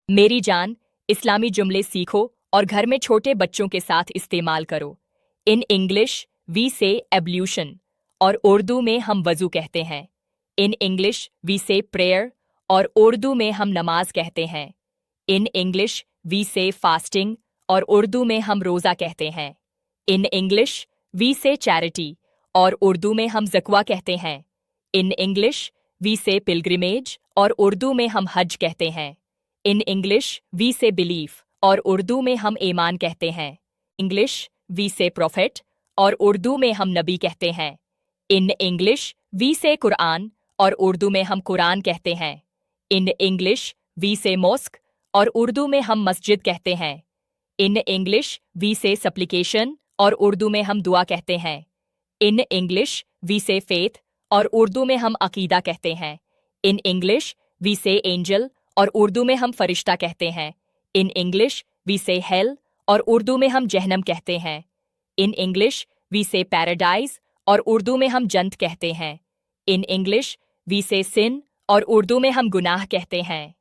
मेरी जान, इस्लामी जुमले सीखो और घर में छोटे बच्चों के साथ इस्तेमाल करो। इन इंग्लिश वी से एब्ल्यूशन और उर्दू में हम वज़ू कहते हैं। इन इंग्लिश वी से प्रेयर और उर्दू में हम नमाज कहते हैं। इन इंग्लिश वी से फास्टिंग और उर्दू में हम रोज़ा कहते हैं। इन इंग्लिश वी से चैरिटी और उर्दू में हम ज़कवा कहते हैं। इन इंग्लिश वी से पिलग्रिमेज और उर्दू में हम हज कहते हैं। इन इंग्लिश वी से बिलीफ और उर्दू में हम ईमान कहते हैं। इंग्लिश वी से प्रोफेट और उर्दू में हम नबी कहते हैं। इन इंग्लिश वी से कुरान और उर्दू में हम कुरान कहते हैं। इन इंग्लिश वी से मॉस्क और उर्दू में हम मस्जिद कहते हैं। इन इंग्लिश वी से सप्लिकेशन और उर्दू में हम दुआ कहते हैं। इन इंग्लिश वी से फेथ और उर्दू में हम अकीदा कहते हैं। इन इंग्लिश वी से एंजल और उर्दू में हम फरिश्ता कहते हैं। इन इंग्लिश वी से हेल और उर्दू में हम जहन्नम कहते हैं। इन इंग्लिश वी से पैराडाइज और उर्दू में हम जन्नत कहते हैं। इन इंग्लिश वी से सिन और उर्दू में हम गुनाह कहते हैं।